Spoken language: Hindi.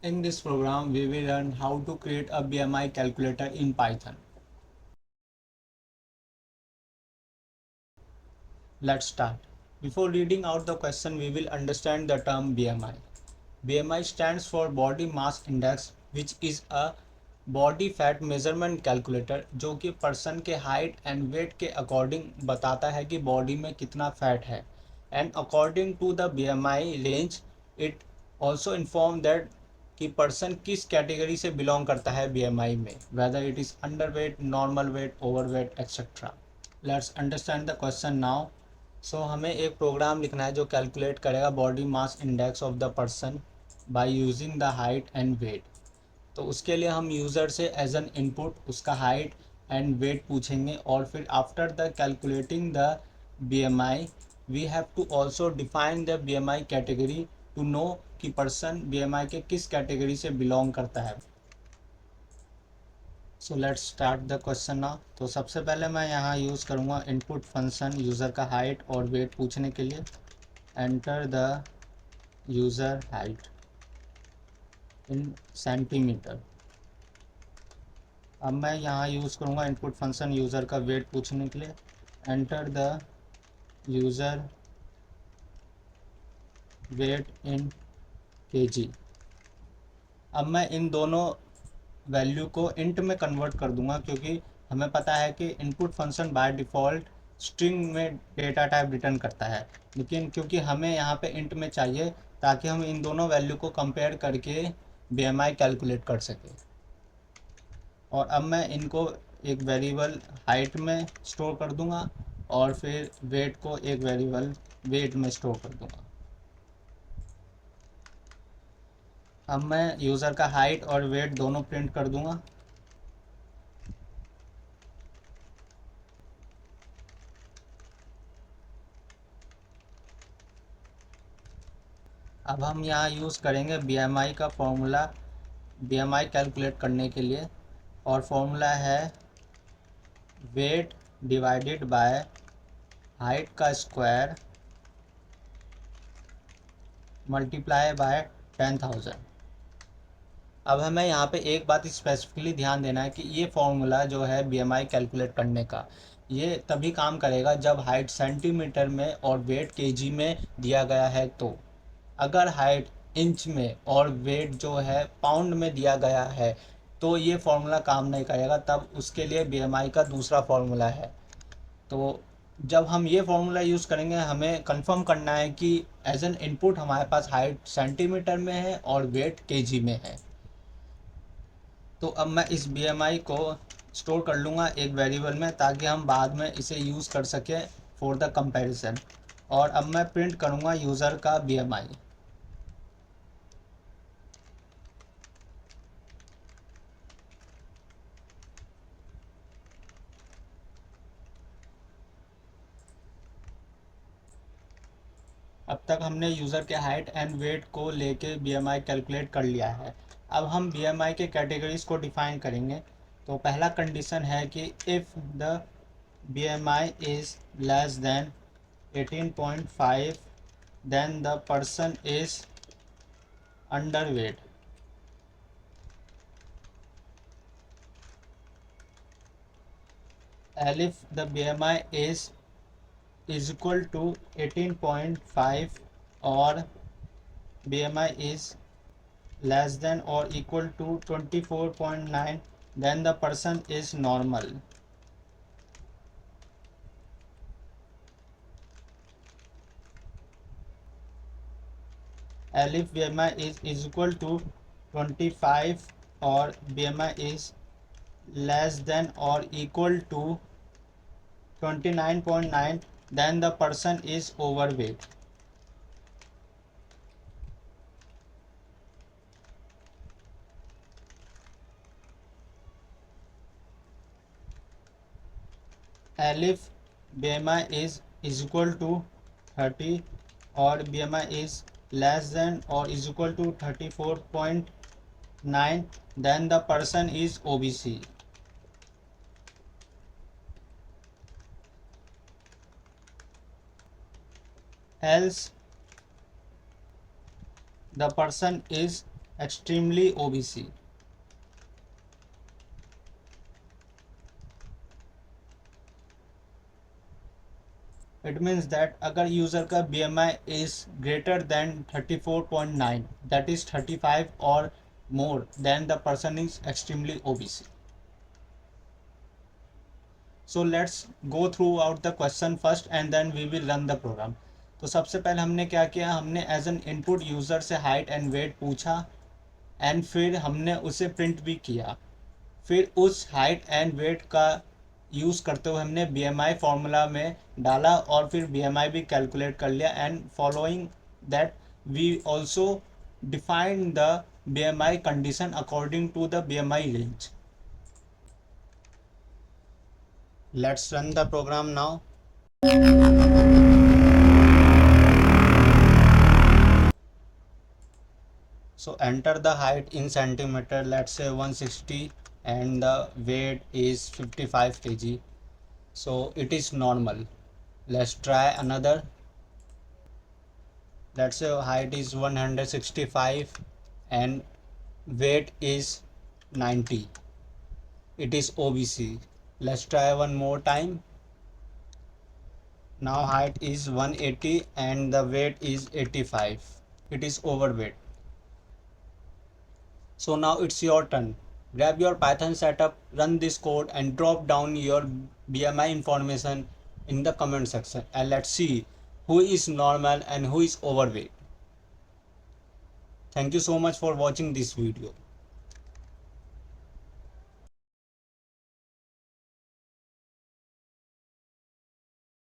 In this program, we will learn how to create a BMI calculator in Python. Let's start. Before reading out the question, we will understand the term BMI. BMI stands for Body Mass Index, which is a body fat measurement calculator जो कि पर्सन के हाइट एंड वेट के अकॉर्डिंग बताता है कि बॉडी में कितना फैट है. And according to the BMI range it also inform that कि पर्सन किस कैटेगरी से बिलोंग करता है BMI में, whether it is under weight, normal weight, overweight etcetera. Let's understand the question now. So हमें एक प्रोग्राम लिखना है जो कैलकुलेट करेगा body mass index of the person by using the height and weight. तो उसके लिए हम यूज़र से एज एन इनपुट उसका हाइट एंड वेट पूछेंगे और फिर after the calculating the BMI we have to also define the BMI category to know कि पर्सन BMI के किस कैटेगरी से बिलोंग करता है. So let's start the question now. तो सबसे पहले मैं यहाँ यूज़ करूँगा इनपुट फंक्शन यूज़र का हाइट और वेट पूछने के लिए. Enter the user height in centimetre. अब मैं यहाँ यूज़ करूँगा इनपुट फंक्शन यूज़र का वेट पूछने के लिए. Enter the user weight in kg. अब मैं इन दोनों वैल्यू को इंट में कन्वर्ट कर दूंगा क्योंकि हमें पता है कि input function by default string में डेटा टाइप रिटर्न करता है, लेकिन क्योंकि हमें यहाँ पे इंट में चाहिए ताकि हम इन दोनों वैल्यू को कंपेयर करके BMI कैलकुलेट कर सकें. और अब मैं इनको एक वेरिएबल हाइट में स्टोर कर दूंगा और फिर वेट को एक वेरिएबल वेट में स्टोर कर दूंगा. अब मैं यूज़र का हाइट और वेट दोनों प्रिंट कर दूंगा. अब हम यहाँ यूज़ करेंगे BMI का फॉर्मूला BMI कैलकुलेट करने के लिए, और फॉर्मूला है वेट डिवाइडेड बाय हाइट का स्क्वायर मल्टीप्लाई बाय 10,000. अब हमें यहाँ पे एक बात स्पेसिफिकली ध्यान देना है कि ये फॉर्मूला जो है BMI कैलकुलेट करने का, ये तभी काम करेगा जब हाइट सेंटीमीटर में और वेट kg में दिया गया है. तो अगर हाइट इंच में और वेट जो है पाउंड में दिया गया है तो ये फार्मूला काम नहीं करेगा, तब उसके लिए BMI का दूसरा फार्मूला है. तो जब हम ये फार्मूला यूज़ करेंगे हमें कंफर्म करना है कि एज एन इनपुट हमारे पास हाइट सेंटीमीटर में है और वेट kg में है. तो अब मैं इस BMI को स्टोर कर लूँगा एक वेरिएबल में ताकि हम बाद में इसे यूज़ कर सकें फॉर द कंपैरिजन. और अब मैं प्रिंट करूँगा यूज़र का BMI. अब तक हमने यूज़र के हाइट एंड वेट को लेके BMI कैलकुलेट कर लिया है. अब हम BMI के कैटेगरीज को डिफाइन करेंगे. तो पहला कंडीशन है कि if the BMI is less than 18.5 then the person is under weight. And if the BMI is equal to 18.5 or BMI is less than or equal to 24.9 then the person is normal. And if BMI is equal to 25 or BMI is less than or equal to 29.9 then the person is overweight. And if BMI is equal to 30 or BMI is less than or is equal to 34.9 then the person is obese. Else the person is extremely obese. It means that अगर यूजर का BMI is greater than 34.9, that is 35 or more, then the person is extremely obese. So let's go through out the question first and then we will run the program. तो सबसे पहले हमने क्या किया, हमने एज एन इनपुट यूज़र से हाइट एंड वेट पूछा एंड फिर हमने उसे प्रिंट भी किया. फिर उस हाइट एंड वेट का यूज़ करते हुए हमने BMI फार्मूला में डाला और फिर BMI भी कैलकुलेट कर लिया and following that we also define the BMI condition according to the BMI range. Let's run the program now. So enter the height in centimeter, let's say 160, and the weight is 55 kg. So it is normal. Let's try another. Let's say height is 165 and weight is 90. It is obese. Let's try one more time. Now height is 180 and the weight is 85. It is overweight. So now it's your turn. Grab your Python setup, run this code and drop down your BMI information in the comment section and let's see who is normal and who is overweight. Thank you so much for watching this video.